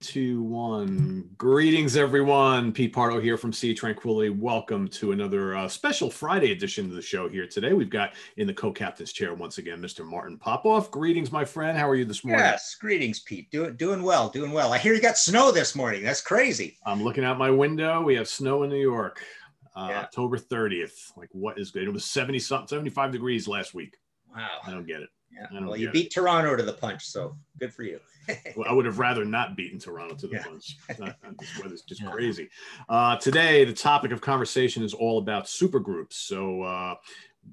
Two, one. Greetings, everyone. Pete Pardo here from Sea Tranquility. Welcome to another special Friday edition of the show here today. We've got in the co-captain's chair once again, Mr. Martin Popoff. Greetings, my friend. How are you this morning? Yes, greetings, Pete. Doing well, doing well. I hear you got snow this morning. That's crazy. I'm looking out my window. We have snow in New York. October 30th. Like, what is good? It was 75 degrees last week. Wow. I don't get it. Yeah. Well, you beat Toronto to the punch, so good for you. Well, I would have rather not beaten Toronto to the punch. This weather's just crazy. Today, the topic of conversation is all about supergroups. So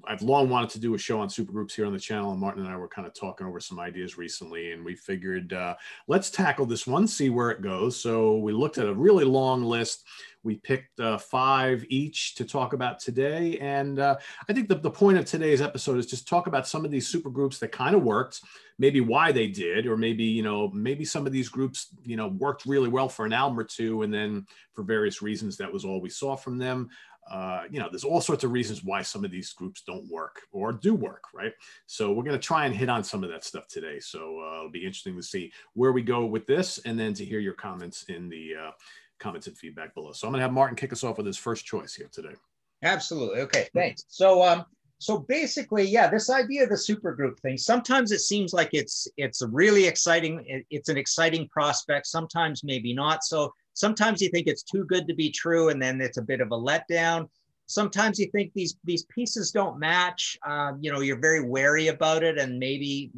I've long wanted to do a show on supergroups here on the channel, and Martin and I were kind of talking over some ideas recently, and we figured let's tackle this one, see where it goes. So we looked at a really long list. We picked 5 each to talk about today. And I think the point of today's episode is just talk about some of these supergroups that kind of worked, maybe why they did, or maybe, maybe some of these groups, worked really well for an album or two. And then for various reasons, that was all we saw from them. There's all sorts of reasons why some of these groups don't work or do work, right? So we're going to try and hit on some of that stuff today. So it'll be interesting to see where we go with this and then to hear your comments in the comments and feedback below. So I'm going to have Martin kick us off with his first choice here today. Absolutely. Okay, thanks. So basically, this idea of the supergroup thing, sometimes it seems like it's a really exciting, it's an exciting prospect. Sometimes maybe not. So sometimes you think it's too good to be true, and then it's a bit of a letdown. Sometimes you think these pieces don't match. You're very wary about it, and maybe,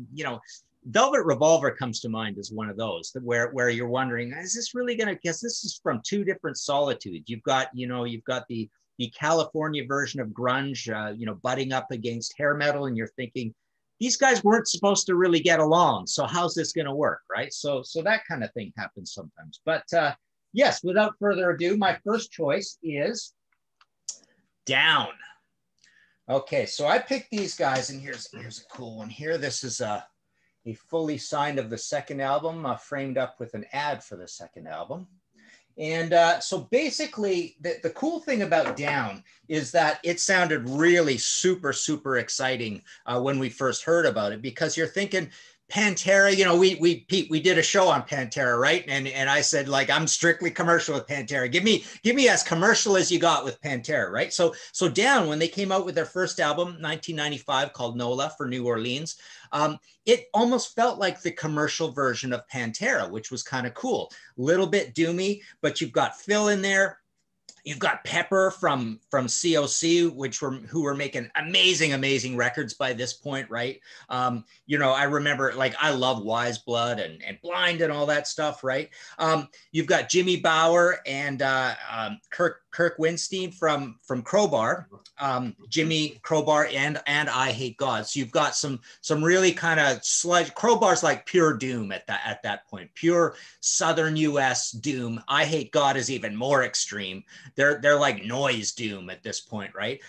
Velvet Revolver comes to mind as one of those where you're wondering, is this really going to, guess this is from 2 different solitudes. You've got the California version of grunge, butting up against hair metal. And you're thinking, these guys weren't supposed to really get along. So how's this going to work? Right. So that kind of thing happens sometimes. But yes, without further ado, my first choice is Down. Okay. So I picked these guys, and here's a cool one here. This is a fully signed of the second album, framed up with an ad for the second album. And so basically, the cool thing about Down is that it sounded really super, super exciting when we first heard about it, because you're thinking, Pantera, Pete, we did a show on Pantera, right? And I said, like, I'm strictly commercial with Pantera. Give me as commercial as you got with Pantera, right? So Down, when they came out with their first album, 1995, called Nola for New Orleans, it almost felt like the commercial version of Pantera, which was kind of cool. Little bit doomy, but you've got Phil in there. You've got Pepper from COC, who were making amazing records by this point, right? I remember, like, I love Wise Blood and Blind and all that stuff, right? You've got Jimmy Bower and Kirk Winstein from Crowbar, Jimmy Crowbar and I Hate God. So you've got some really kind of sludge. Crowbar's like pure doom at that point, pure Southern U.S. doom. I Hate God is even more extreme. They're like noise doom at this point, right?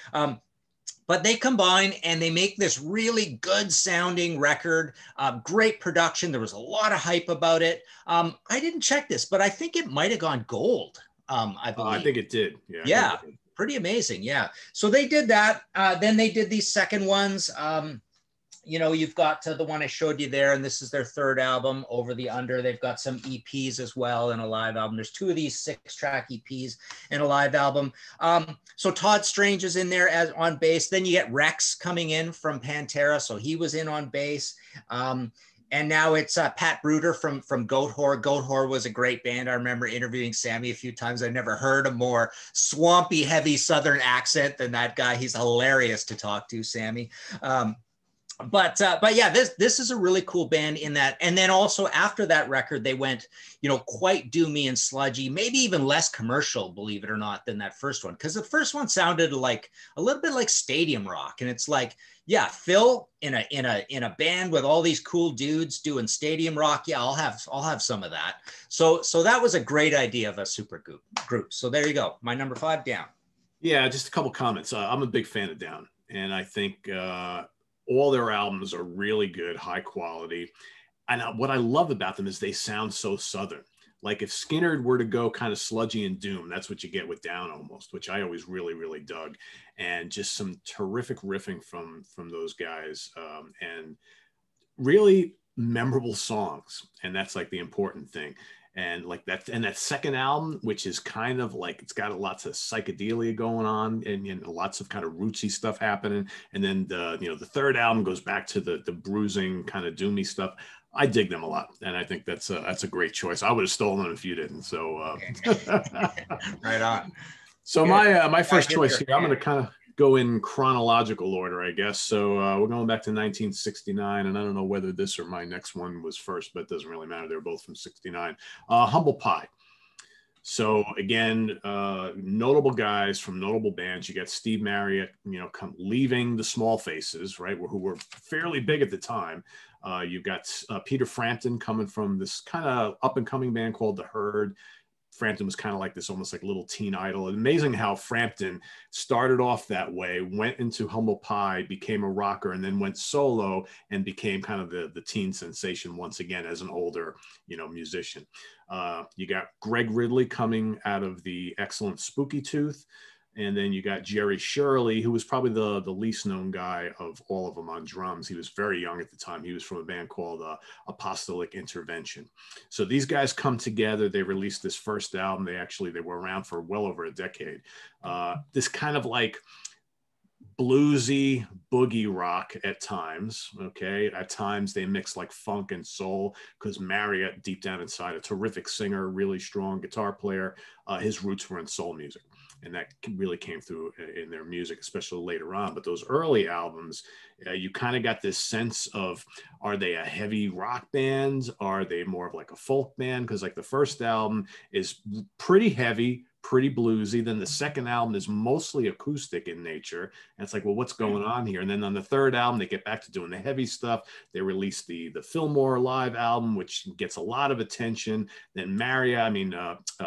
But they combine and they make this really good sounding record, great production. There was a lot of hype about it. I didn't check this, but I think it might have gone gold. I believe. I think it did. Yeah, pretty amazing. Yeah. So they did that. Then they did these second ones. You've got the one I showed you there, and this is their third album, Over the Under. They've got some EPs as well and a live album. There's 2 of these 6-track EPs and a live album. So Todd Strange is in there as on bass. Then you get Rex coming in from Pantera, so he was in on bass. And now it's Pat Bruder from Goat Whore. Goat Whore was a great band. I remember interviewing Sammy a few times. I never heard a more swampy, heavy Southern accent than that guy. He's hilarious to talk to, Sammy. But yeah, this is a really cool band in that. And then also after that record, they went, quite doomy and sludgy, maybe even less commercial, believe it or not, than that first one. Because the first one sounded like a little bit like stadium rock, and it's like, yeah, Phil in a band with all these cool dudes doing stadium rock. Yeah, I'll have some of that. So that was a great idea of a super group. So there you go. My number 5, Down. Yeah, just a couple comments. I'm a big fan of Down, and I think all their albums are really good, high quality. And what I love about them is they sound so Southern. Like if Skinner were to go kind of sludgy and doom, that's what you get with Down almost, which I always really, really dug. And just some terrific riffing from those guys, and really memorable songs. And that's like the important thing. And like that, and that second album, which is kind of like, it's got lots of psychedelia going on and lots of kind of rootsy stuff happening. And then the third album goes back to the bruising kind of doomy stuff. I dig them a lot, and I think that's a great choice. I would have stolen them if you didn't. So right on. So my first choice here, I'm going to kind of go in chronological order, I guess. So we're going back to 1969, and I don't know whether this or my next one was first, but it doesn't really matter. They're both from 69. Humble Pie. So again, notable guys from notable bands. You got Steve Marriott, leaving the Small Faces, right, who were fairly big at the time. You've got Peter Frampton coming from this kind of up and coming band called The Herd. Frampton was kind of like this, almost like little teen idol. Amazing how Frampton started off that way, went into Humble Pie, became a rocker, and then went solo and became kind of the teen sensation once again as an older, musician. You got Greg Ridley coming out of the excellent Spooky Tooth. And then you got Jerry Shirley, who was probably the least known guy of all of them on drums. He was very young at the time. He was from a band called Apostolic Intervention. So these guys come together. They released this first album. They were around for well over a decade. This kind of like bluesy boogie rock at times. Okay. At times they mix like funk and soul, because Marriott, deep down inside, a terrific singer, really strong guitar player, his roots were in soul music. And that really came through in their music, especially later on. But those early albums, you kind of got this sense of, are they a heavy rock band? Are they more of like a folk band? Because like the first album is pretty heavy, pretty bluesy. Then the second album is mostly acoustic in nature. And it's like, well, what's going on here? And then on the third album, they get back to doing the heavy stuff. They released the Fillmore live album, which gets a lot of attention. Then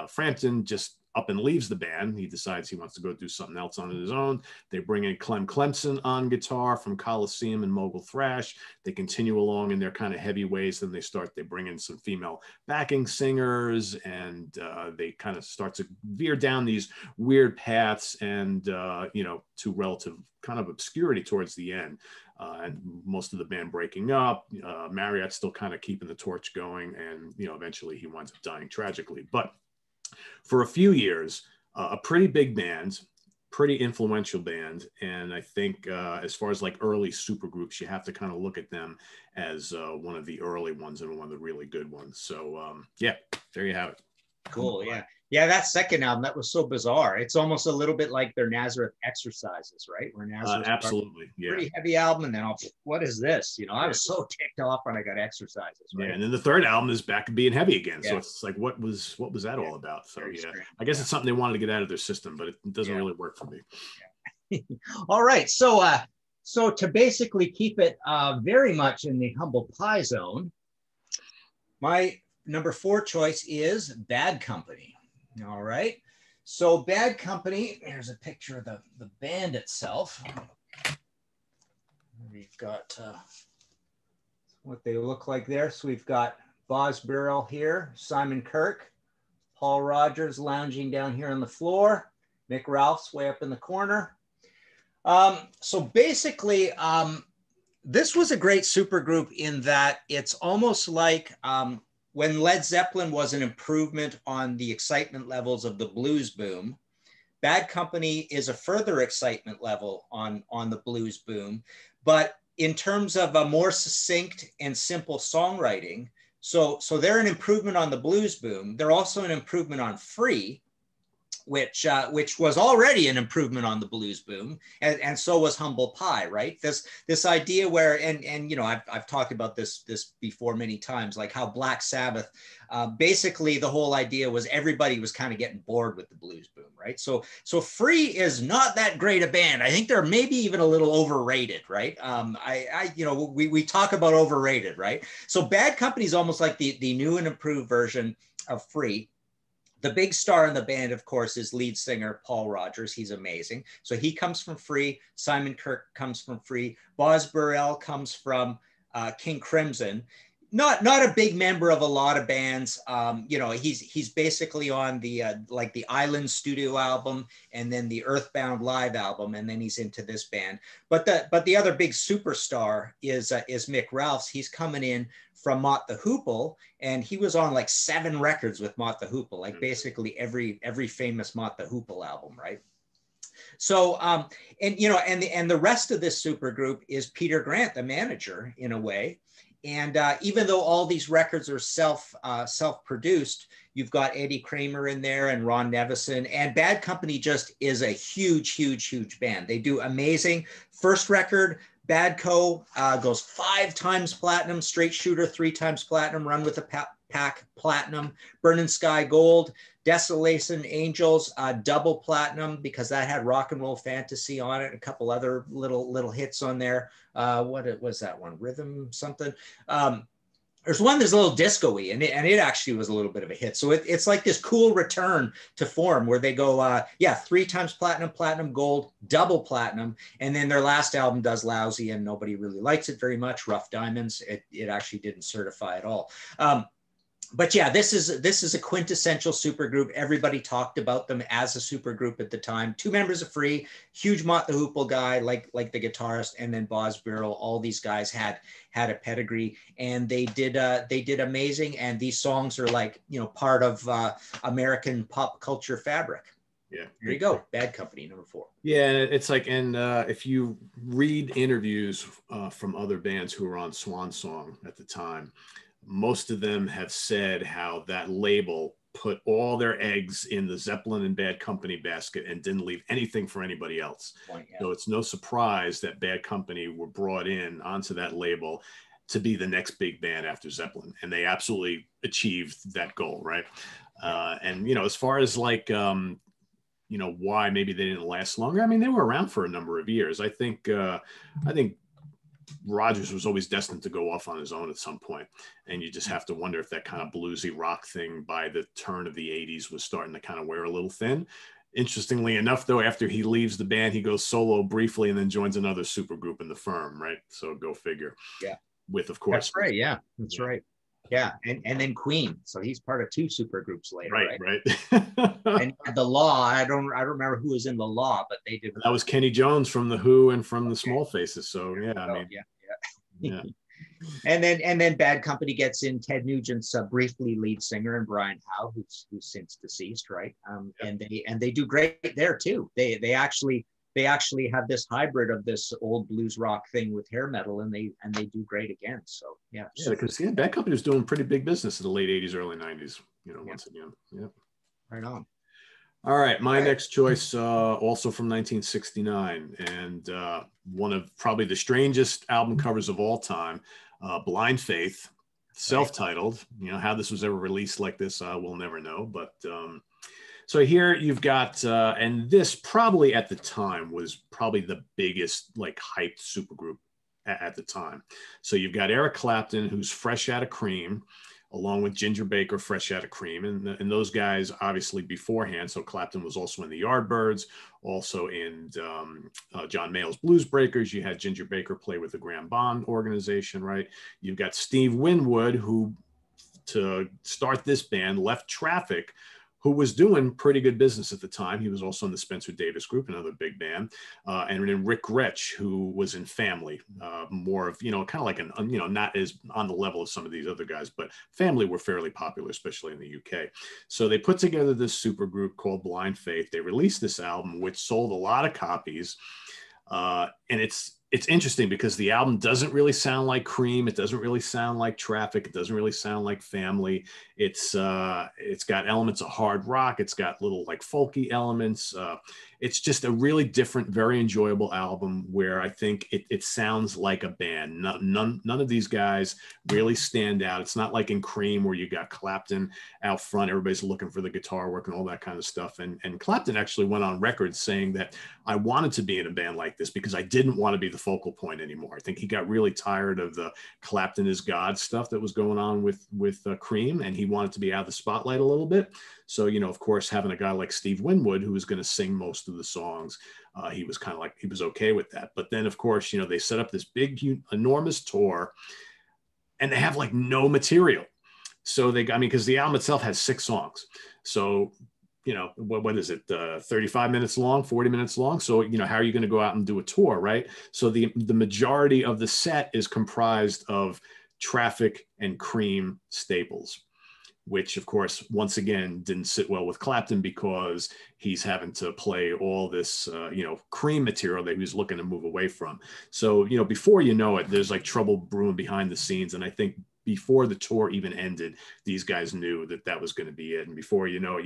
Frampton just up and leaves the band. He decides he wants to go do something else on his own. They bring in Clem Clemson on guitar from Coliseum and Mogul Thrash. They continue along in their kind of heavy ways. Then they bring in some female backing singers, and they kind of start to veer down these weird paths and, to relative kind of obscurity towards the end. And most of the band breaking up, Marriott still kind of keeping the torch going. And, eventually he winds up dying tragically. But for a few years, a pretty big band, pretty influential band. And I think as far as like early supergroups, you have to kind of look at them as one of the early ones and one of the really good ones. So there you have it. Cool. Yeah, that second album, that was so bizarre. It's almost a little bit like their Nazareth Exercises, right? Where Nazareth absolutely, pretty heavy album, and then what is this? I was so ticked off when I got Exercises. Right? Yeah, and then the third album is back to being heavy again. So it's like, what was that all about? So I guess it's something they wanted to get out of their system, but it doesn't really work for me. Yeah. All right, so to basically keep it very much in the Humble Pie zone, my number 4 choice is Bad Company. All right. So Bad Company, here's a picture of the band itself. We've got what they look like there. So we've got Boz Burrell here, Simon Kirke, Paul Rogers lounging down here on the floor, Mick Ralph's way up in the corner. So basically, this was a great supergroup in that it's almost like when Led Zeppelin was an improvement on the excitement levels of the blues boom, Bad Company is a further excitement level on the blues boom. But in terms of a more succinct and simple songwriting, so they're an improvement on the blues boom. They're also an improvement on Free, which was already an improvement on the blues boom, and so was Humble Pie, right? This idea where, and I've talked about this before many times, like how Black Sabbath, basically the whole idea was everybody was kind of getting bored with the blues boom, right? So Free is not that great a band. I think they're maybe even a little overrated, right? We talk about overrated, right? So Bad Company is almost like the new and improved version of Free. The big star in the band, of course, is lead singer Paul Rogers. He's amazing. So he comes from Free. Simon Kirke comes from Free. Boz Burrell comes from King Crimson. not a big member of a lot of bands. You know, he's basically on the like the Island studio album and then the Earthbound live album, and then he's into this band. But the other big superstar is Mick Ralphs. He's coming in from Mott the Hoople, and he was on like 7 records with Mott the Hoople, like basically every famous Mott the Hoople album, right? So, and you know, and the rest of this supergroup is Peter Grant, the manager, in a way. And even though all these records are self-produced, you've got Eddie Kramer in there and Ron Nevison, and Bad Company just is a huge band. They do amazing. First record, Bad Co. Goes 5 times platinum, Straight Shooter 3 times platinum, Run with a Pack platinum, Burning Sky gold, Desolation Angels double platinum, because that had Rock and Roll Fantasy on it, a couple other little hits on there. What was that one? Rhythm something. There's one that's a little disco-y, and it actually was a little bit of a hit. So it's like this cool return to form where they go, 3 times platinum, platinum, gold, double platinum. And then their last album does lousy and nobody really likes it very much. Rough Diamonds, it actually didn't certify at all. But yeah, this is a quintessential supergroup. Everybody talked about them as a supergroup at the time. 2 members of Free, huge Mott the Hoople guy, like the guitarist, and then Boz Birrell. All these guys had a pedigree, and they did amazing. And these songs are like, you know, part of American pop culture fabric. Yeah, there you go. Bad Company, number 4. Yeah, it's like, and if you read interviews from other bands who were on Swan Song at the time, most of them have said how that label put all their eggs in the Zeppelin and Bad Company basket and didn't leave anything for anybody else. So it's no surprise that Bad Company were brought in onto that label to be the next big band after Zeppelin. And they absolutely achieved that goal, right? And, you know, as far as like, you know, why maybe they didn't last longer, I mean, they were around for a number of years. I think Rogers was always destined to go off on his own at some point. And you just have to wonder if that kind of bluesy rock thing by the turn of the 80s was starting to kind of wear a little thin. Interestingly enough, though, after he leaves the band, he goes solo briefly and then joins another supergroup in the Firm, right? So go figure. Yeah. With, of course. That's right. Yeah, that's right. Yeah. And then Queen. So he's part of 2 supergroups later. Right. And the Law, I don't remember who was in the Law, but they did. That was Kenny Jones from The Who and from the Small Faces. So yeah, I mean, yeah. And then Bad Company gets in Ted Nugent's briefly lead singer, and Brian Howe, who's since deceased, right? And they do great there too. They actually have this hybrid of this old blues rock thing with hair metal, and they do great again. So yeah, because Bad Company was doing pretty big business in the late 80s, early 90s. You know, once again, yeah. Right on. All right, my next choice, also from 1969, and one of probably the strangest album covers of all time, Blind Faith, self-titled. You know, how this was ever released like this, we'll never know. But so here you've got, and this probably at the time was probably the biggest like hyped supergroup at the time. So you've got Eric Clapton, who's fresh out of Cream, along with Ginger Baker, fresh out of Cream. And those guys, obviously, beforehand. So Clapton was also in the Yardbirds, also in John Mayall's Blues Breakers. You had Ginger Baker play with the Graham Bond organization, right? You've got Steve Winwood, who, to start this band, left Traffic, who was doing pretty good business at the time. He was also in the Spencer Davis Group, another big band. And then Rick Gretsch, who was in Family, more of, you know, kind of like an, you know, not as on the level of some of these other guys, but Family were fairly popular, especially in the UK. So they put together this supergroup called Blind Faith. They released this album, which sold a lot of copies. And it's interesting because the album doesn't really sound like Cream. It doesn't really sound like Traffic. It doesn't really sound like Family. It's got elements of hard rock. It's got little like folky elements. It's just a really different, very enjoyable album where I think it sounds like a band. None of these guys really stand out. It's not like in Cream where you got Clapton out front. Everybody's looking for the guitar work and all that kind of stuff. And Clapton actually went on record saying that I wanted to be in a band like this because I didn't want to be the focal point anymore. I think he got really tired of the Clapton is God stuff that was going on with Cream, and he wanted to be out of the spotlight a little bit. So, you know, of course, having a guy like Steve Winwood, who was going to sing most of the songs, he was kind of like, he was okay with that. But then, of course, you know, they set up this big, enormous tour. and they have like no material. So I mean, because the album itself has 6 songs. So, you know, what is it? 35 minutes long, 40 minutes long. So, you know, how are you going to go out and do a tour, right? So the majority of the set is comprised of Traffic and Cream staples, which of course, once again, didn't sit well with Clapton because he's having to play all this, you know, Cream material that he was looking to move away from. So, you know, before you know it, there's like trouble brewing behind the scenes. And I think before the tour even ended, these guys knew that that was going to be it. And before you know,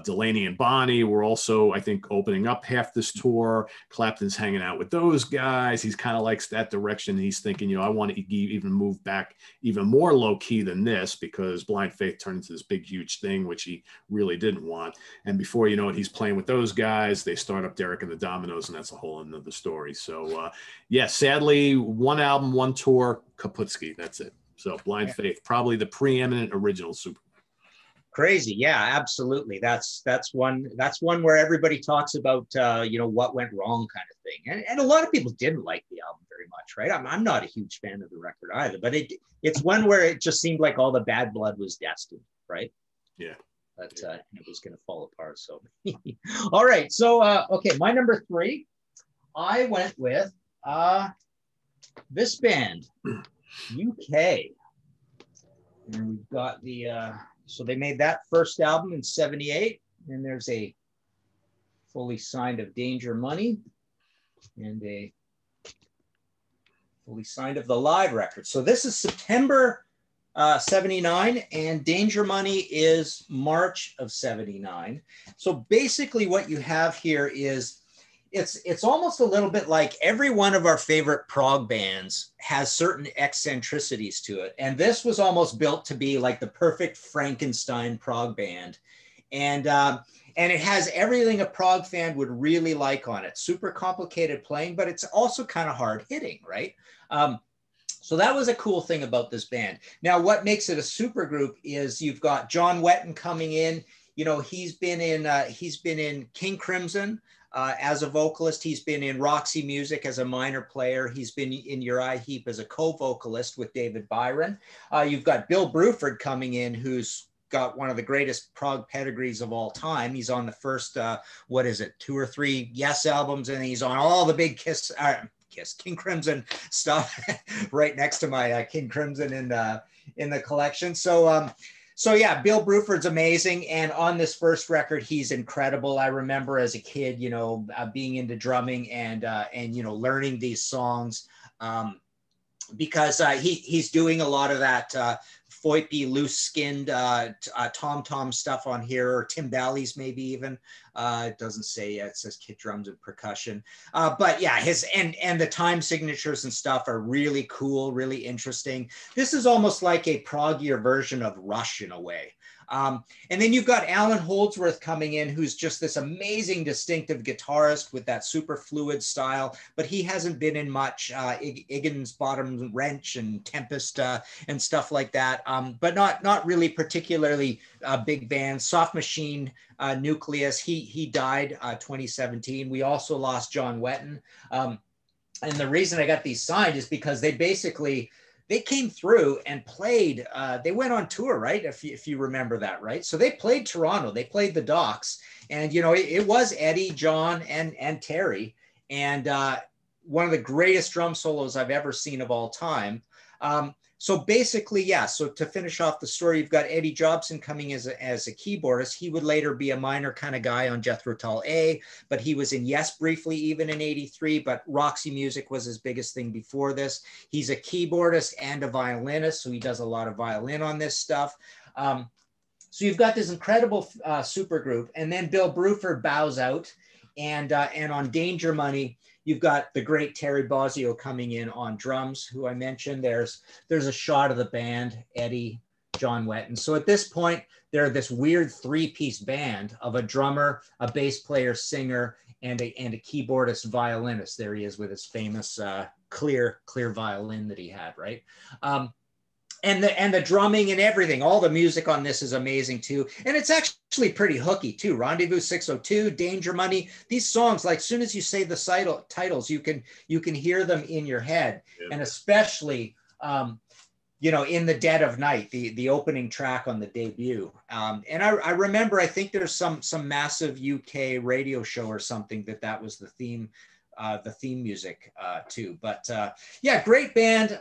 Delaney and Bonnie were also, I think, opening up half this tour. Clapton's hanging out with those guys. He's kind of likes that direction. He's thinking, you know, I want to even move back even more low key than this, because Blind Faith turned into this big, huge thing, which he really didn't want. And before you know it, he's playing with those guys. They start up Derek and the Dominoes, and that's a whole another story. So, yeah, sadly, 1 album, 1 tour, Kaputski. That's it. So Blind Faith, probably the preeminent original Supergroup. Crazy. Yeah, absolutely. That's one where everybody talks about, you know, what went wrong kind of thing. And a lot of people didn't like the album very much, right? I'm not a huge fan of the record either, but it's one where it just seemed like all the bad blood was destined, right? Yeah. But it was going to fall apart. So, all right. So, okay, my number 3, I went with this band, UK. And we've got so they made that first album in 78, and there's a fully signed of Danger Money and a fully signed of the live record. So this is September 79, and Danger Money is March of 79. So basically what you have here is it's almost a little bit like every one of our favorite prog bands has certain eccentricities to it. And this was almost built to be like the perfect Frankenstein prog band. And it has everything a prog fan would really like on it. Super complicated playing, but it's also kind of hard hitting, right? So that was a cool thing about this band. Now, what makes it a supergroup is you've got John Wetton coming in. You know, he's been in King Crimson as a vocalist. He's been in Roxy Music as a minor player. He's been in Uriah Heep as a co-vocalist with David Byron. You've got Bill Bruford coming in, who's got one of the greatest prog pedigrees of all time. He's on the first, 2 or 3 Yes albums, and he's on all the big King Crimson stuff right next to my King Crimson in the collection. So yeah, Bill Bruford's amazing. And on this first record, he's incredible. I remember as a kid, you know, being into drumming and you know, learning these songs because he's doing a lot of that Foypy, loose-skinned tom-tom stuff on here, or timbales maybe even. It doesn't say yet, it says kit drums and percussion. But yeah, and the time signatures and stuff are really cool, really interesting. This is almost like a proggier version of Rush in a way. And then you've got Alan Holdsworth coming in, who's just this amazing, distinctive guitarist with that super fluid style, but he hasn't been in much Higgins Bottom Wrench and Tempest and stuff like that, but not really particularly big bands. Soft Machine, Nucleus, he died 2017. We also lost John Wetton. And the reason I got these signed is because they came through and played, they went on tour, right? If you remember that, right? So they played Toronto, they played the Docks, and you know, it was Eddie, John, and Terry, and one of the greatest drum solos I've ever seen of all time. So basically, yeah, so to finish off the story, you've got Eddie Jobson coming as a keyboardist. He would later be a minor kind of guy on Jethro Tull A, but he was in Yes briefly, even in '83, but Roxy Music was his biggest thing before this. He's a keyboardist and a violinist, so he does a lot of violin on this stuff. So you've got this incredible supergroup, and then Bill Bruford bows out, and on Danger Money, you've got the great Terry Bozzio coming in on drums, who I mentioned. There's a shot of the band, Eddie, John Wetton. So at this point, they're this weird 3-piece band of a drummer, a bass player, singer, and a keyboardist violinist. There he is with his famous clear violin that he had, right? And the drumming and everything, all the music on this is amazing too. And it's actually pretty hooky too. Rendezvous 602, Danger Money, these songs, like as soon as you say the titles, you can hear them in your head. Yeah. And especially you know, In the Dead of Night, the opening track on the debut. And I remember, I think there's some massive UK radio show or something that was the theme music too. But yeah, great band.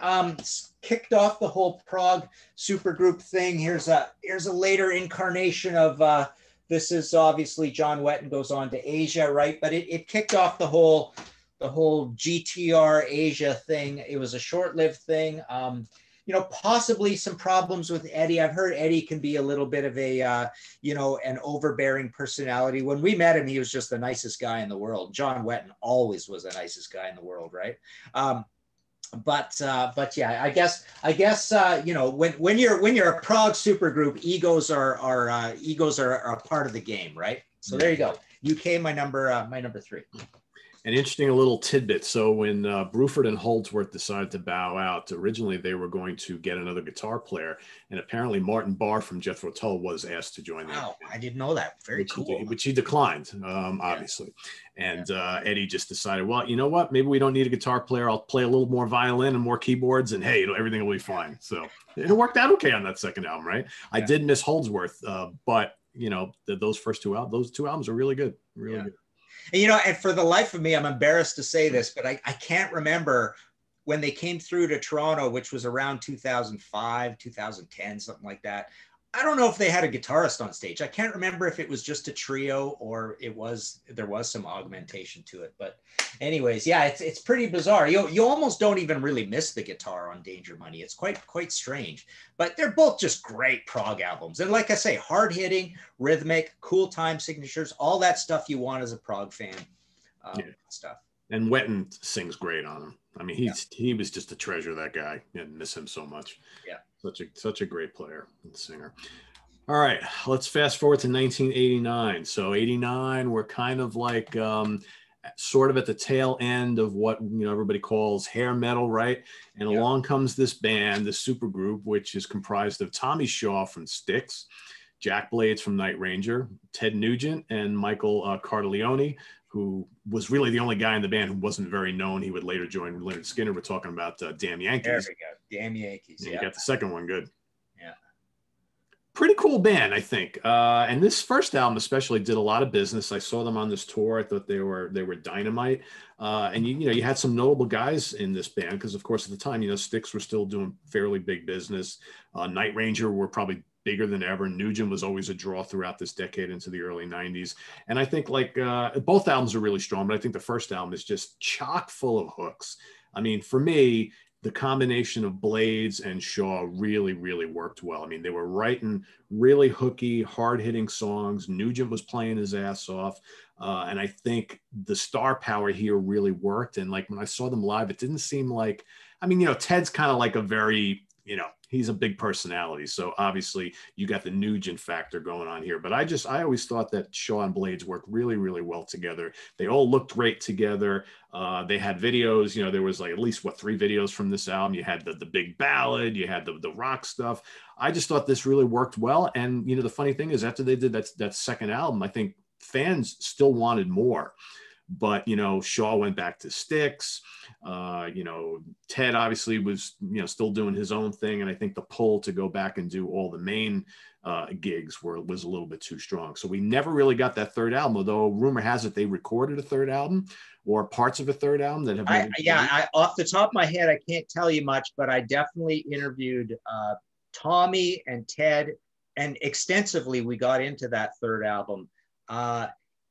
Kicked off the whole prog supergroup thing. Here's a later incarnation of this is obviously John Wetton goes on to Asia, right? But it kicked off the whole GTR Asia thing. It was a short-lived thing. You know, possibly some problems with Eddie. I've heard Eddie can be a little bit of a, you know, an overbearing personality. When we met him, he was just the nicest guy in the world. John Wetton always was the nicest guy in the world, right? But yeah, I guess you know, when you're a prog supergroup, egos are a part of the game, right? So there you go. UK, my number 3. An interesting little tidbit. So when Bruford and Holdsworth decided to bow out, originally they were going to get another guitar player, and apparently Martin Barr from Jethro Tull was asked to join them. Wow, I didn't know that. Very cool. Which he declined, obviously. And Eddie just decided, well, you know what? Maybe we don't need a guitar player. I'll play a little more violin and more keyboards, and hey, everything will be fine. So it worked out okay on that second album, right? Yeah. I did miss Holdsworth, but you know, those two albums are really good, really good. And, you know, and for the life of me, I'm embarrassed to say this, but I can't remember when they came through to Toronto, which was around 2005, 2010, something like that. I don't know if they had a guitarist on stage. I can't remember if it was just a trio or there was some augmentation to it. But anyways, yeah, it's pretty bizarre. You almost don't even really miss the guitar on Danger Money. It's quite strange. But they're both just great prog albums. And like I say, hard hitting, rhythmic, cool time signatures, all that stuff you want as a prog fan. Stuff. And Wetton sings great on them. I mean, he was just a treasure, that guy. I miss him so much. Yeah. Such a great player and singer. All right, let's fast forward to 1989. So 89, we're kind of like sort of at the tail end of what everybody calls hair metal, right? And along comes this band, the Supergroup, which is comprised of Tommy Shaw from Styx, Jack Blades from Night Ranger, Ted Nugent, and Michael Cardelloni, who was really the only guy in the band who wasn't very known. He would later join Leonard Skinner. We're talking about Damn Yankees. There we go. Damn Yankees. Yeah. You got the second one good. Yeah. Pretty cool band, I think. And this first album especially did a lot of business. I saw them on this tour. I thought they were dynamite. And you had some notable guys in this band because, of course, at the time, Styx were still doing fairly big business. Night Ranger were probably bigger than ever. Nugent was always a draw throughout this decade into the early 90s. And I think both albums are really strong, but I think the first album is just chock full of hooks. I mean, for me, the combination of Blades and Shaw really, really worked well. I mean, they were writing really hooky, hard-hitting songs. Nugent was playing his ass off. And I think the star power here really worked. And when I saw them live, it didn't seem like, Ted's kind of like a very, he's a big personality. So obviously you got the Nugent factor going on here, but I always thought that Shaw and Blades worked really, really well together. They all looked great together. They had videos, there was at least 3 videos from this album. You had the big ballad, you had the rock stuff. I just thought this really worked well. And, the funny thing is after they did that second album, I think fans still wanted more. But, Shaw went back to Styx. Ted obviously was, still doing his own thing. And I think the pull to go back and do all the main gigs was a little bit too strong. So we never really got that third album, although rumor has it they recorded a third album or parts of a third album that have. Off the top of my head, I can't tell you much, but I definitely interviewed Tommy and Ted, and extensively we got into that third album.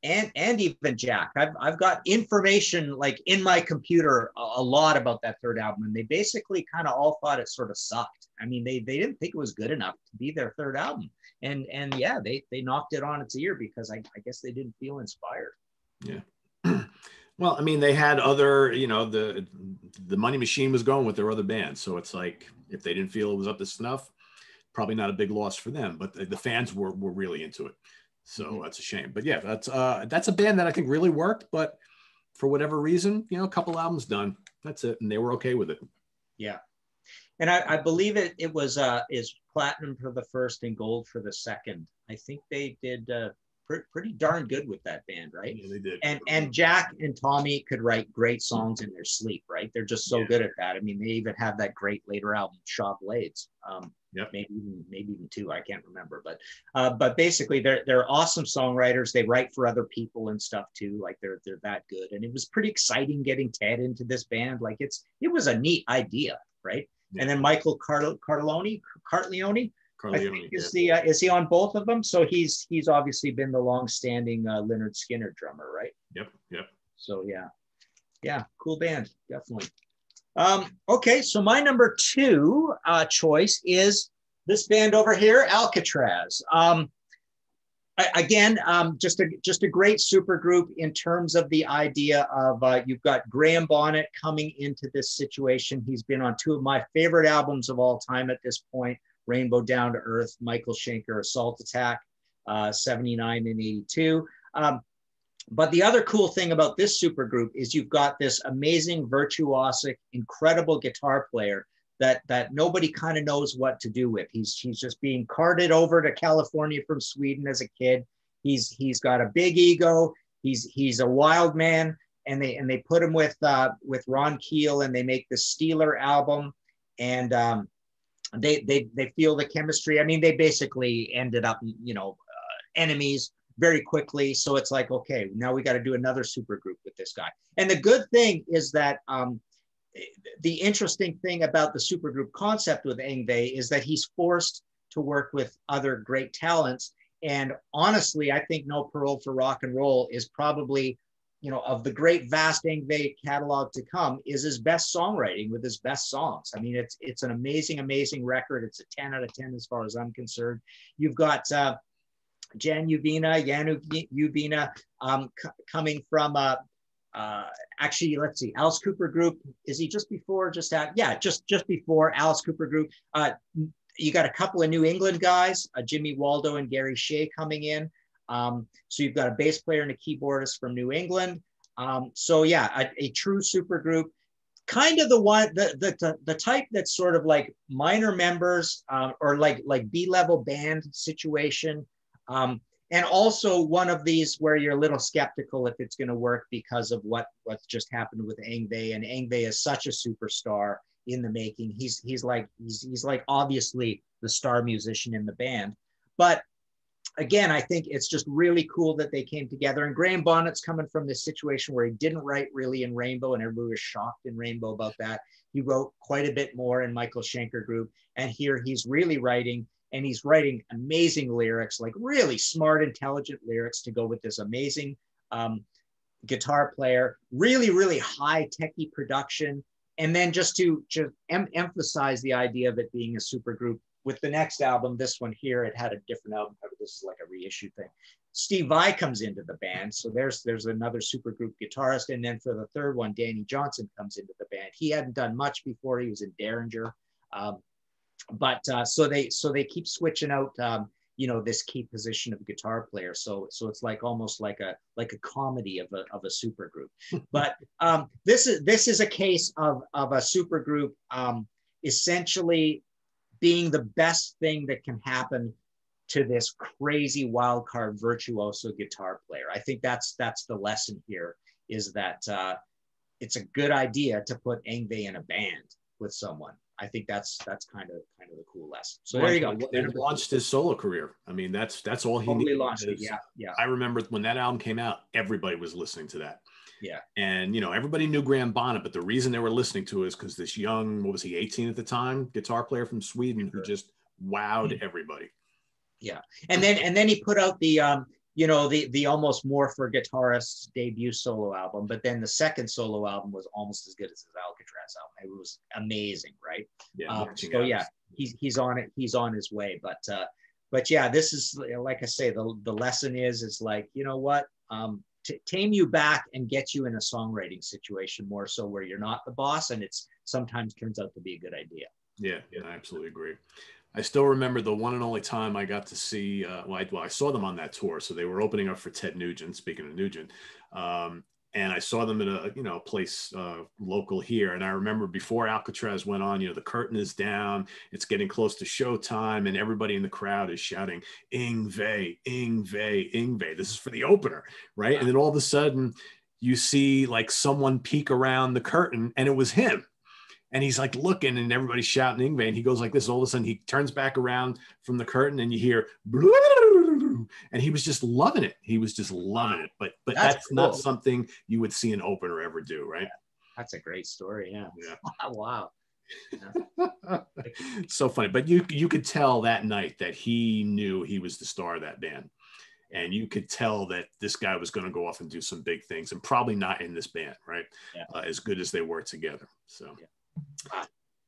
And even Jack. I've got information in my computer a lot about that third album, and they basically kind of all thought it sort of sucked. I mean, they didn't think it was good enough to be their third album, and yeah, they knocked it on its ear because I guess they didn't feel inspired. Yeah. Well, I mean, they had other, the Money Machine was going with their other bands, so it's like if they didn't feel it was up to snuff, probably not a big loss for them, but the fans were really into it. So that's a shame. But yeah, that's a band that I think really worked, but for whatever reason, a couple albums done. That's it. And they were okay with it. Yeah. And I believe is platinum for the first and gold for the second. I think they did pretty darn good with that band, right? Yeah, they did. And Jack and Tommy could write great songs in their sleep, right? They're just so good at that. I mean, they even have that great later album, Shaw Blades. Maybe even two, I can't remember, but basically they're awesome songwriters. They write for other people and stuff too. Like they're that good. And it was pretty exciting getting Ted into this band. Like it was a neat idea, right? Yeah. And then Michael Cartleone, is he on both of them? So he's obviously been the long-standing Lynyrd Skynyrd drummer, right? Yep. So yeah, cool band, definitely. Okay, so my number 2 choice is this band over here, Alcatraz. Again, just a great super group in terms of the idea of you've got Graham Bonnet coming into this situation. He's been on 2 of my favorite albums of all time at this point, Rainbow Down to Earth, Michael Schenker, Assault Attack, 79 and 82. But the other cool thing about this supergroup is you've got this amazing, virtuosic, incredible guitar player that nobody kind of knows what to do with. He's just being carted over to California from Sweden as a kid. He's got a big ego. He's a wild man, and they put him with Ron Keel, and they make the Steeler album, and they feel the chemistry. I mean, they basically ended up enemies very quickly. So it's like, okay, now we got to do another super group with this guy. And the good thing is that the interesting thing about the super group concept with Yngwie is that he's forced to work with other great talents. And honestly, I think No Parole for Rock and Roll is probably, of the great vast Yngwie catalog to come, is his best songwriting with his best songs. I mean, it's an amazing record. It's a 10 out of 10 as far as I'm concerned. You've got Janu Uvina coming from actually, let's see, Alice Cooper Group. Is he just before, just before Alice Cooper Group? You got a couple of New England guys, Jimmy Waldo and Gary Shea coming in. So you've got a bass player and a keyboardist from New England. So yeah, a true super group. Kind of the type that's sort of like minor members or like B-level band situation. And also one of these where you're a little skeptical if it's going to work because of what's just happened with Yngwie. And Yngwie is such a superstar in the making. He's like obviously the star musician in the band. But again, I think it's just really cool that they came together. And Graham Bonnet's coming from this situation where he didn't write really in Rainbow, and everybody was shocked in Rainbow about that. He wrote quite a bit more in Michael Schenker Group, and here he's really writing. And he's writing amazing lyrics, like really smart, intelligent lyrics to go with this amazing guitar player, really high techie production. And then just to emphasize the idea of it being a super group with the next album, this one here, it had a different album cover. This is like a reissue thing. Steve Vai comes into the band. So there's another super group guitarist. And then for the third one, Danny Johnson comes into the band. He hadn't done much before. He was in Derringer. But so they keep switching out, this key position of guitar player. So it's like almost like a comedy of a super group. But this is a case of a super group essentially being the best thing that can happen to this crazy wild card virtuoso guitar player. I think that's the lesson here, is that it's a good idea to put Yngwie in a band with someone. I think that's kind of the cool lesson. So there you go. It launched his solo career. I mean, that's all he totally needed. Launched it. Yeah. I remember when that album came out, everybody was listening to that. Yeah. And everybody knew Graham Bonnet, but the reason they were listening to it is because this young, what was he, 18 at the time, guitar player from Sweden who just wowed everybody. Yeah. And then he put out the the almost more for guitarists debut solo album, but then the second solo album was almost as good as his Alcatraz album. It was amazing, right? Yeah. So yeah, he's on it. He's on his way. But yeah, this is, like I say, the lesson is like, you know what? To tame you back and get you in a songwriting situation more so where you're not the boss, and it's sometimes turns out to be a good idea. Yeah, I absolutely agree. I still remember the one and only time I got to see, I saw them on that tour. So they were opening up for Ted Nugent, speaking of Nugent. And I saw them at a, a place local here. And I remember before Alcatraz went on, the curtain is down, it's getting close to showtime, and everybody in the crowd is shouting, Ingve, Ingve, Ingve. This is for the opener, right? And then all of a sudden you see like someone peek around the curtain, and it was him. And he's like looking, and everybody's shouting Ingve, and he goes like this. All of a sudden, he turns back around from the curtain, and you hear, and he was just loving it. He was just loving it. But that's cool. Not something you would see an opener ever do, right? That's a great story. Yeah. Wow. Yeah. So funny. But you could tell that night that he knew he was the star of that band. And you could tell that this guy was going to go off and do some big things, and probably not in this band, right? Yeah. As good as they were together. So. Yeah.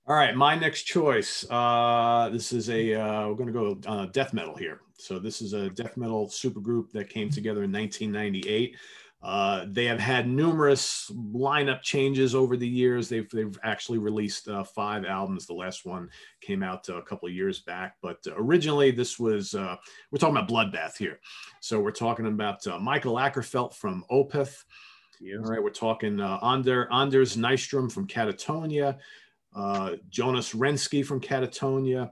All right, my next choice. This is we're going to go death metal here. So this is a death metal supergroup that came together in 1998. They have had numerous lineup changes over the years. They've actually released 5 albums. The last one came out a couple of years back. But originally, this was we're talking about Bloodbath here. So we're talking about Michael Ackerfeld from Opeth. All right, we're talking Anders Nystrom from Catatonia, Jonas Rensky from Catatonia,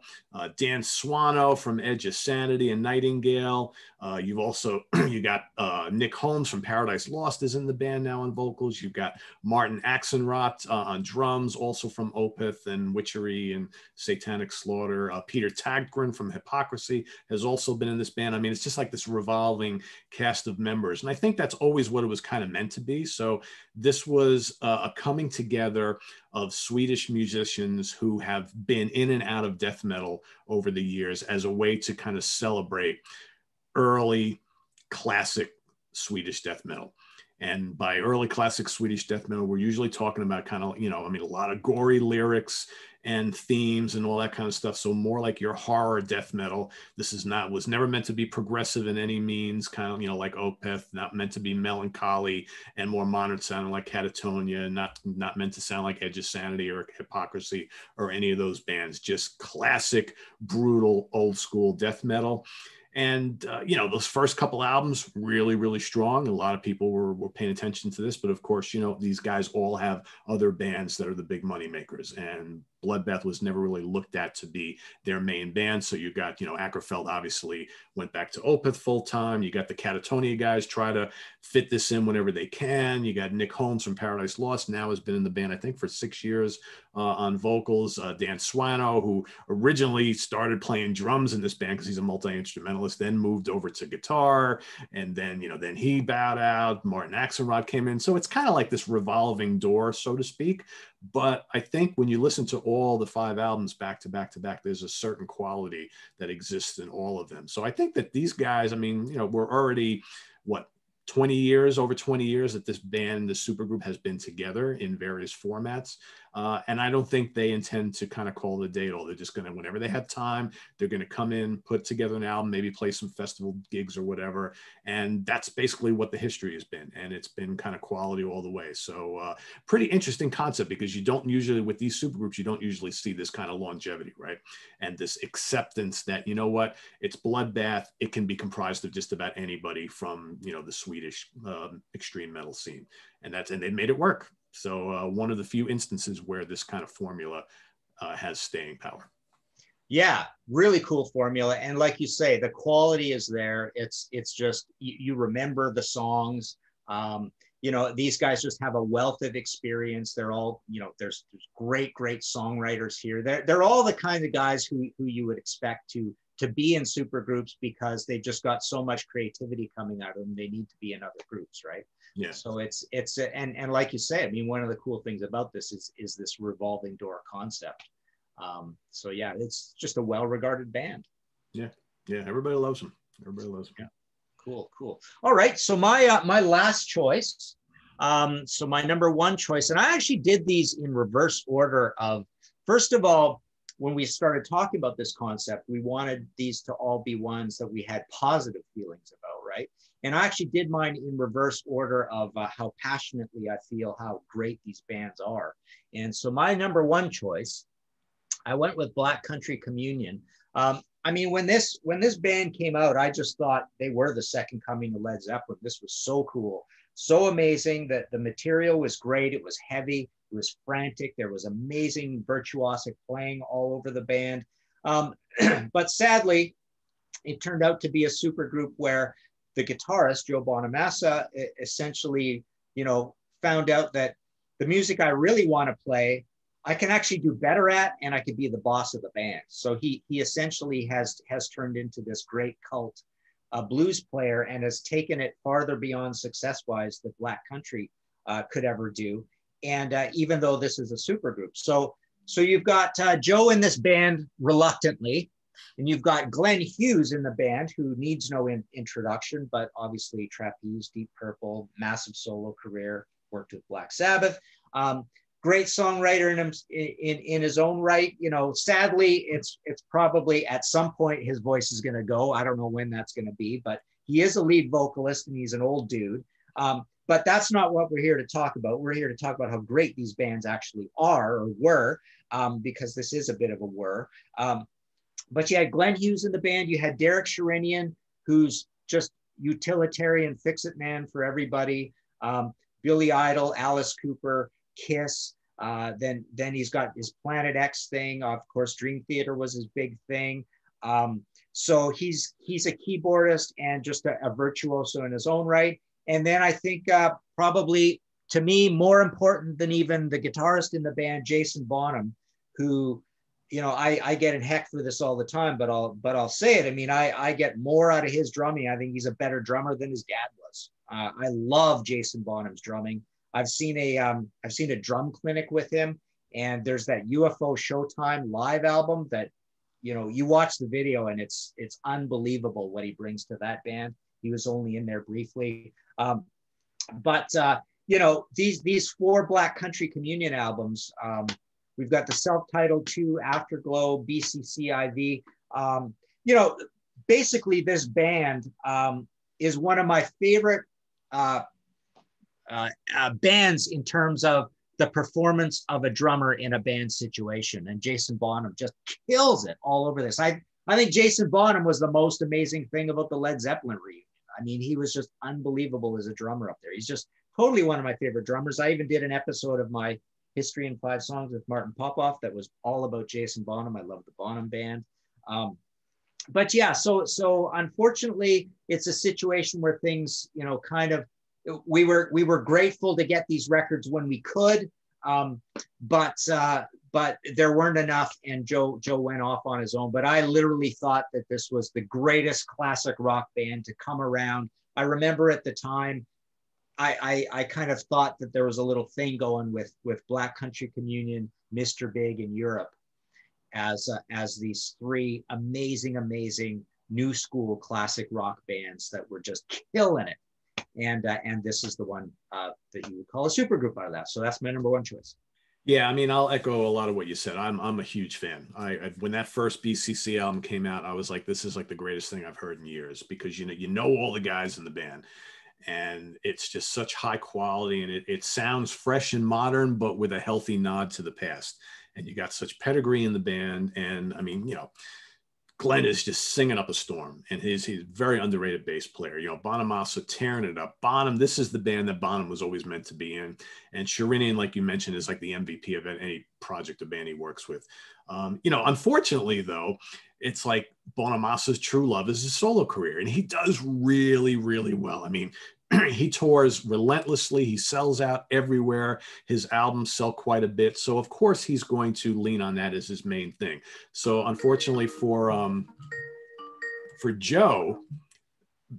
Dan Swano from Edge of Sanity and Nightingale. You've also you got Nick Holmes from Paradise Lost is in the band now on vocals. You've got Martin Axelrod on drums, also from Opeth and Witchery and Satanic Slaughter. Peter Tägtgren from Hypocrisy has also been in this band. I mean, it's just like this revolving cast of members, and I think that's always what it was kind of meant to be. So this was a coming together of Swedish musicians who have been in and out of death metal over the years as a way to kind of celebrate early classic Swedish death metal. And by early classic Swedish death metal, we're usually talking about kind of, a lot of gory lyrics and themes and all that kind of stuff. So more like your horror death metal. This was never meant to be progressive in any means, kind of, like Opeth, not meant to be melancholy and more modern sounding like Catatonia, not meant to sound like Edge of Sanity or Hypocrisy or any of those bands, just classic, brutal, old school death metal. And, those first couple albums, really, really strong. A lot of people were paying attention to this. But of course, these guys all have other bands that are the big money makers. And Bloodbath was never really looked at to be their main band. So you got, Ackerfeld obviously went back to Opeth full time. You got the Catatonia guys try to fit this in whenever they can. You got Nick Holmes from Paradise Lost, now has been in the band, I think, for 6 years on vocals. Dan Swano, who originally started playing drums in this band because he's a multi-instrumentalist, then moved over to guitar. And then, then he bowed out. Martin Axelrod came in. So it's kind of like this revolving door, so to speak. But I think when you listen to all the 5 albums back to back to back, there's a certain quality that exists in all of them. So I think that these guys, we're already, over 20 years that this band, this supergroup has been together in various formats. And I don't think they intend to kind of call the day at all. They're just going to, whenever they have time, they're going to come in, put together an album, maybe play some festival gigs or whatever. And that's basically what the history has been. And it's been kind of quality all the way. So pretty interesting concept, because you don't usually, with these supergroups, you don't usually see this kind of longevity, right? And this acceptance that, it's Bloodbath. It can be comprised of just about anybody from, the Swedish extreme metal scene. And they made it work. So one of the few instances where this kind of formula has staying power. Yeah, really cool formula. And like you say, the quality is there. It's just, you remember the songs. These guys just have a wealth of experience. They're all, there's great songwriters here. They're all the kind of guys who you would expect to be in super groups, because they've just got so much creativity coming out of them. They need to be in other groups, right? Yeah. So it's and like you say, one of the cool things about this is this revolving door concept. So yeah, it's just a well-regarded band. Yeah, everybody loves them. Yeah, cool. All right, so my last choice. So my number 1 choice, and I actually did these in reverse order of, first of all, when we started talking about this concept, we wanted these to all be ones that we had positive feelings about, right? And I actually did mine in reverse order of how passionately I feel how great these bands are. And so my number 1 choice, I went with Black Country Communion. When this band came out, I just thought they were the second coming of Led Zeppelin. This was so cool. so amazing that the material was great. It was heavy. It was frantic. There was amazing virtuosic playing all over the band. But sadly, it turned out to be a supergroup where the guitarist, Joe Bonamassa, essentially, found out that the music I really want to play, I can actually do better at, and I could be the boss of the band. So he essentially has turned into this great cult blues player and has taken it farther beyond success-wise that Black Country could ever do. And even though this is a supergroup. So you've got Joe in this band reluctantly, and you've got Glenn Hughes in the band, who needs no introduction, but obviously Trapeze, Deep Purple, massive solo career, worked with Black Sabbath. Great songwriter in his own right. Sadly, it's probably at some point his voice is going to go. I don't know when that's going to be, but he is a lead vocalist and he's an old dude. But that's not what we're here to talk about. We're here to talk about how great these bands actually are or were, because this is a bit of a whir. But you had Glenn Hughes in the band. You had Derek Sherinian, who's just utilitarian fix-it man for everybody. Billy Idol, Alice Cooper, Kiss. Then he's got his Planet X thing. Of course, Dream Theater was his big thing. So he's a keyboardist and just a virtuoso in his own right. And then I think probably, to me, more important than even the guitarist in the band, Jason Bonham, who, I get in heck for this all the time, but I'll say it. I mean, I get more out of his drumming. I think he's a better drummer than his dad was. I love Jason Bonham's drumming. I've seen a drum clinic with him, and there's that UFO Showtime live album that, you watch the video and it's unbelievable what he brings to that band. He was only in there briefly. But these 4 Black Country Communion albums, we've got the self-titled 2, Afterglow, BCCIV. Basically this band is one of my favorite bands in terms of the performance of a drummer in a band situation. And Jason Bonham just kills it all over this. I think Jason Bonham was the most amazing thing about the Led Zeppelin reunion. I mean, he was just unbelievable as a drummer up there. He's just totally one of my favorite drummers. I even did an episode of my History in 5 Songs with Martin Popoff that was all about Jason Bonham. I love the Bonham band. But yeah, so unfortunately, it's a situation where things, kind of, we were grateful to get these records when we could, but there weren't enough, and Joe went off on his own. But I literally thought that this was the greatest classic rock band to come around. I remember at the time, I kind of thought that there was a little thing going with Black Country Communion, Mr. Big in Europe, as these 3 amazing new school classic rock bands that were just killing it. And this is the one that you would call a supergroup out of that. So that's my number 1 choice. Yeah, I mean, I'll echo a lot of what you said. I'm a huge fan. When that first BCC album came out, I was like, this is like the greatest thing I've heard in years, because you know all the guys in the band, and it's just such high quality, and it sounds fresh and modern, but with a healthy nod to the past. And you got such pedigree in the band, and I mean, Glenn is just singing up a storm, and he's a very underrated bass player. Bonamassa tearing it up. Bonham, this is the band that Bonham was always meant to be in. And Sherinian, like you mentioned, is like the MVP of any project or band he works with. Unfortunately, though, it's like Bonamassa's true love is his solo career, and he does really, really well. I mean, he tours relentlessly. He sells out everywhere. His albums sell quite a bit. So of course he's going to lean on that as his main thing. So unfortunately for Joe,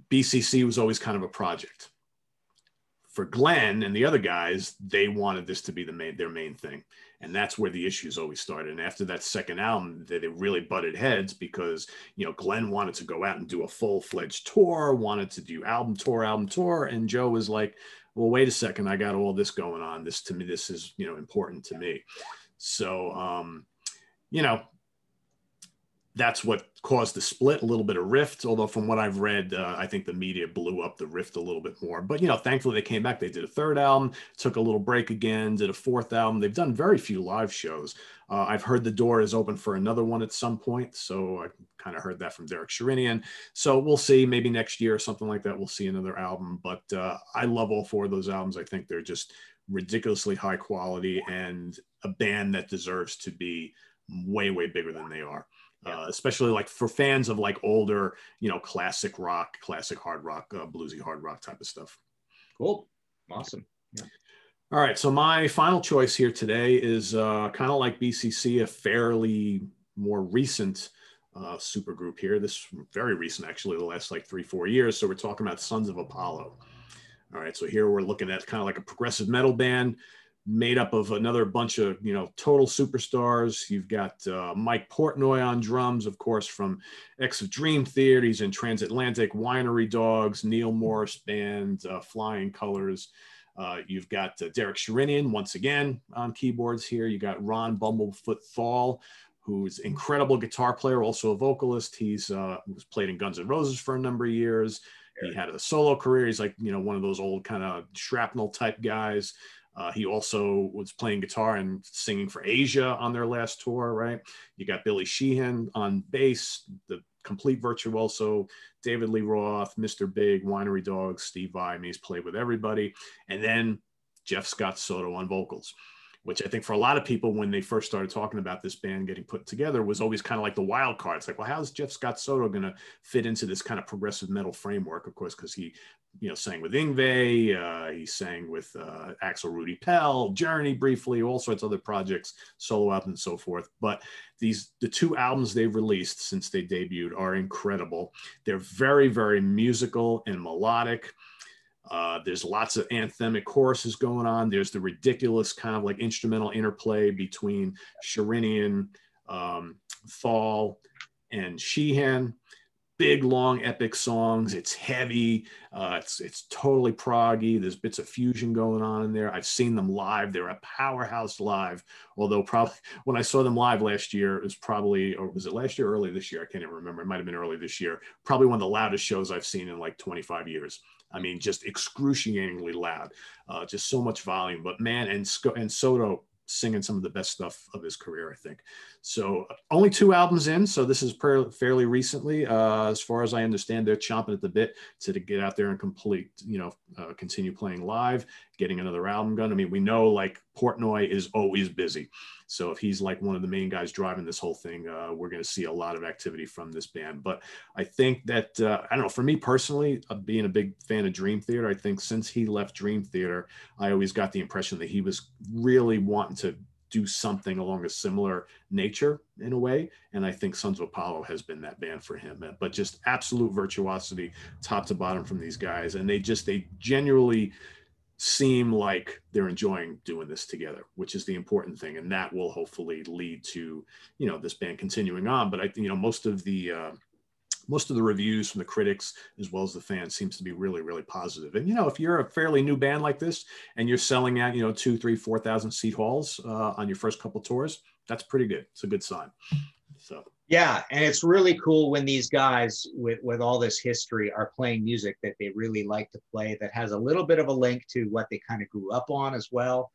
BCC was always kind of a project. For Glenn and the other guys, they wanted this to be their main thing. And that's where the issues always started. And after that second album, they really butted heads because, Glenn wanted to go out and do a full-fledged tour, wanted to do album tour. And Joe was like, well, wait a second, I got all this going on. This is, important to me. So, that's what caused the split, a little bit of rift. Although from what I've read, I think the media blew up the rift a little bit more. But, you know, thankfully they came back. They did a third album, took a little break again, did a fourth album. They've done very few live shows. I've heard the door is open for another one at some point. So I kind of heard that from Derek Sherinian. So we'll see, maybe next year or something like that, we'll see another album. But I love all four of those albums. I think they're just ridiculously high quality and a band that deserves to be way, way bigger than they are. Especially like for fans of like older, you know, classic rock, classic hard rock, bluesy hard rock type of stuff. Cool. Awesome. Yeah. All right. So my final choice here today is kind of like BCC, a fairly more recent supergroup here. This very recent, actually, the last like 3-4 years. So we're talking about Sons of Apollo. All right. So here we're looking at kind of like a progressive metal band made up of another bunch of, you know, total superstars. You've got Mike Portnoy on drums, of course, from X of Dream Theater. He's in Transatlantic, Winery Dogs, Neil Morris Band, Flying Colors. You've got Derek Sherinian, once again, on keyboards here. You got Ron Bumblefoot Thal, who's an incredible guitar player, also a vocalist. He's was played in Guns N' Roses for a number of years. He had a solo career. He's like, you know, one of those old kind of shrapnel type guys. He also was playing guitar and singing for Asia on their last tour, right? You got Billy Sheehan on bass, the complete virtuoso, David Lee Roth, Mr. Big, Winery Dogs, Steve Vai. I mean, he's played with everybody. And then Jeff Scott Soto on vocals, which I think for a lot of people, when they first started talking about this band getting put together, was always kind of like the wild card. It's like, well, how's Jeff Scott Soto going to fit into this kind of progressive metal framework? Of course, because he, you know, sang with Yngwie, he sang with Axel Rudy Pell, Journey briefly, all sorts of other projects, solo albums and so forth. But the two albums they've released since they debuted are incredible. They're very, very musical and melodic. There's lots of anthemic choruses going on. There's the ridiculous kind of like instrumental interplay between Sherinian, Thal, and Sheehan. Big, long, epic songs. It's heavy. It's totally proggy. There's bits of fusion going on in there. I've seen them live. They're a powerhouse live. Although probably when I saw them live last year, it was probably, or was it last year or early this year? I can't even remember. It might've been early this year. Probably one of the loudest shows I've seen in like 25 years. I mean, just excruciatingly loud, just so much volume. But man, and Soto singing some of the best stuff of his career, I think. So only 2 albums in. So this is fairly recently. As far as I understand, they're chomping at the bit to get out there and continue playing live, getting another album done. I mean, we know like Portnoy is always busy. So if he's like one of the main guys driving this whole thing, we're going to see a lot of activity from this band. But I think that, I don't know, for me personally, being a big fan of Dream Theater, I think since he left Dream Theater, I always got the impression that he was really wanting to do something along a similar nature in a way. And I think Sons of Apollo has been that band for him. But just absolute virtuosity, top to bottom from these guys. And they genuinely seem like they're enjoying doing this together, which is the important thing. And that will hopefully lead to, you know, this band continuing on. But I think, you know, most of the reviews from the critics as well as the fans seems to be really, really positive. And, you know, if you're a fairly new band like this and you're selling out, you know, 2,000, 3,000, 4,000 seat halls on your first couple tours, that's pretty good. It's a good sign. So. Yeah, and it's really cool when these guys with all this history are playing music that they really like to play that has a little bit of a link to what they kind of grew up on as well.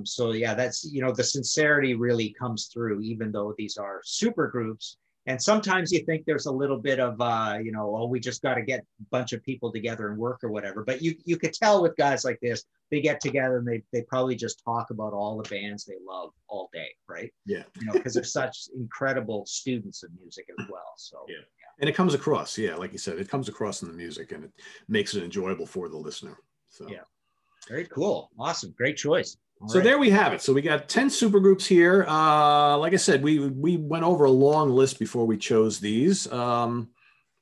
So yeah, that's, you know, the sincerity really comes through, even though these are super groups. And sometimes you think there's a little bit of, you know, oh, we just got to get a bunch of people together and work or whatever. But you could tell with guys like this, they get together and they probably just talk about all the bands they love all day, right? Yeah. You know, because they're such incredible students of music as well. So yeah. And it comes across, yeah, like you said, it comes across in the music and it makes it enjoyable for the listener. So yeah, very cool, awesome, great choice. So there we have it. So we got 10 supergroups here. Like I said, we went over a long list before we chose these. Will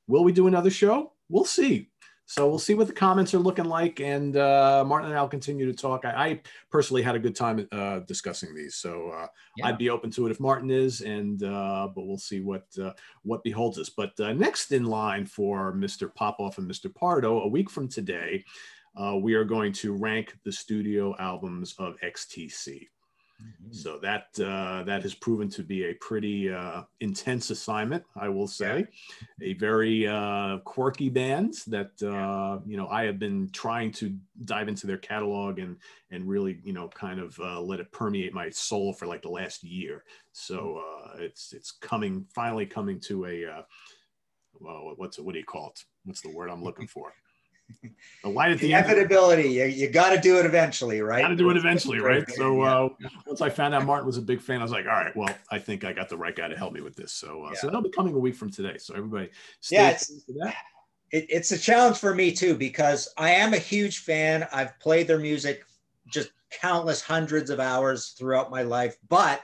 we do another show? We'll see. So we'll see what the comments are looking like. And Martin and I'll continue to talk. I personally had a good time discussing these. So yeah. I'd be open to it if Martin is. And but we'll see what beholds us. But next in line for Mr. Popoff and Mr. Pardo, a week from today, we are going to rank the studio albums of XTC. So that that has proven to be a pretty intense assignment, I will say. A very quirky band that you know, I have been trying to dive into their catalog and really, you know, kind of let it permeate my soul for like the last year. So it's finally coming to a well, what do you call it? What's the word I'm looking for? The light at the inevitability. You got to do it eventually, right? Got to do it eventually, right? So once I found out Martin was a big fan, I was like, all right, well, I think I got the right guy to help me with this. So so that'll be coming a week from today. So everybody, stay tuned for that. It's a challenge for me too, because I am a huge fan. I've played their music just countless hundreds of hours throughout my life, but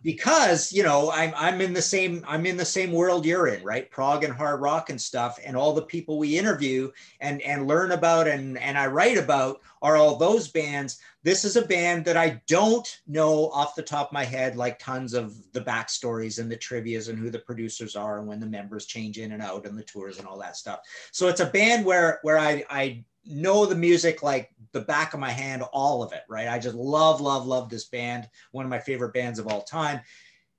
because, you know, I'm in the same world you're in, right? Prog and hard rock and stuff, and all the people we interview and learn about and I write about are all those bands. This is a band that I don't know off the top of my head, like tons of the backstories and the trivias and who the producers are and when the members change in and out and the tours and all that stuff. So it's a band where I know the music like the back of my hand, all of it, right? I just love this band, one of my favorite bands of all time.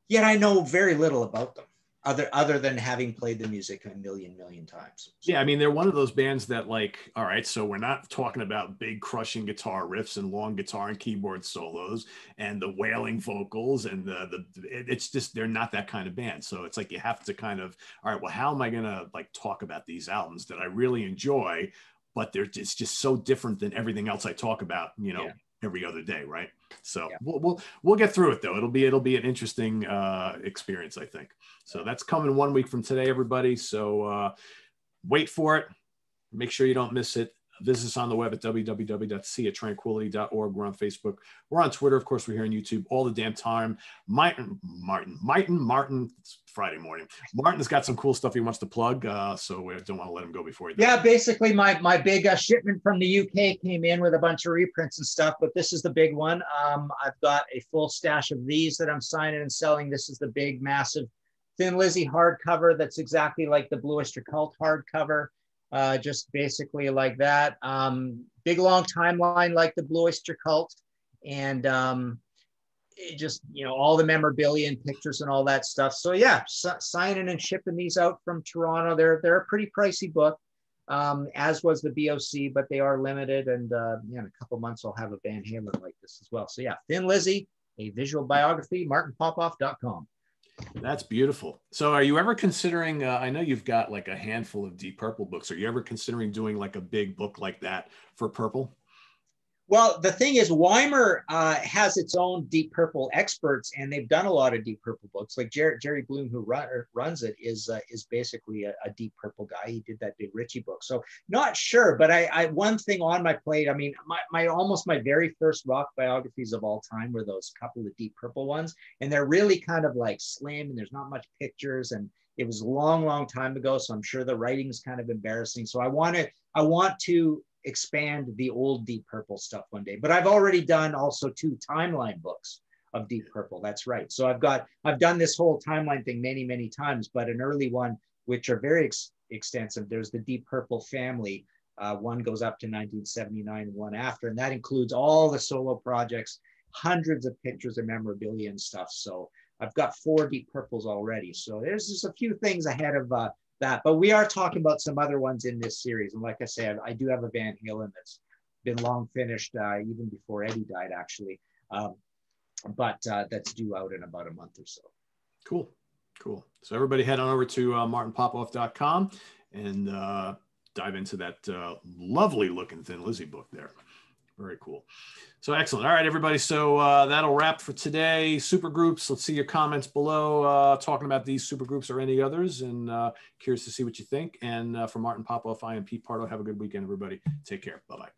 Yet I know very little about them other than having played the music a million times. Yeah, I mean, they're one of those bands that, like, all right, so we're not talking about big crushing guitar riffs and long guitar and keyboard solos and the wailing vocals and it's just, they're not that kind of band. So it's like you have to kind of, all right, well, how am I gonna like talk about these albums that I really enjoy, but it's just so different than everything else I talk about, you know, every other day, right? So we'll get through it though. It'll be an interesting experience, I think. So that's coming 1 week from today, everybody. So wait for it. Make sure you don't miss it. Visit us on the web at www.seatranquility.org. We're on Facebook. We're on Twitter. Of course, we're here on YouTube all the damn time. Martin, it's Friday morning. Martin's got some cool stuff he wants to plug, so we don't want to let him go before he does. Yeah, basically my big shipment from the UK came in with a bunch of reprints and stuff, but this is the big one. I've got a full stash of these that I'm signing and selling. This is the big, massive Thin Lizzy hardcover that's exactly like the Blue Oyster Cult hardcover. Just basically like that. Big long timeline like the Blue Oyster Cult, and it just, you know, all the memorabilia and pictures and all that stuff. So yeah, signing and shipping these out from Toronto. They're a pretty pricey book, as was the BOC, but they are limited. And in a couple months I'll have a Van Halen like this as well. So yeah, Thin Lizzy, a visual biography, martinpopoff.com. That's beautiful. So are you ever considering, I know you've got like a handful of Deep Purple books. Are you ever considering doing like a big book like that for Purple? Well, the thing is, Weimer has its own Deep Purple experts, and they've done a lot of Deep Purple books. Like Jerry Bloom, who runs it, is basically a Deep Purple guy. He did that Big Richie book. So not sure, but I one thing on my plate. I mean, almost my very first rock biographies of all time were those couple of Deep Purple ones, and they're really kind of like slim, and there's not much pictures, and it was a long time ago. So I'm sure the writing's kind of embarrassing. So I want to expand the old Deep Purple stuff one day, but I've already done also 2 timeline books of Deep Purple. That's right. So I've done this whole timeline thing many times, but an early one, which are very extensive. There's the Deep Purple family. One goes up to 1979, one after, and that includes all the solo projects, hundreds of pictures of memorabilia and stuff. So I've got 4 Deep Purples already. So there's just a few things ahead of that, but we are talking about some other ones in this series. And like I said, I do have a Van Halen that's been long finished, even before Eddie died, actually. But that's due out in about a month or so. Cool. So everybody head on over to martinpopoff.com and dive into that lovely looking Thin Lizzy book there. Very cool. So excellent. All right, everybody. So that'll wrap for today. Supergroups. Let's see your comments below talking about these supergroups or any others, and curious to see what you think. And for Martin Popoff, I am Pete Pardo. Have a good weekend, everybody. Take care. Bye-bye.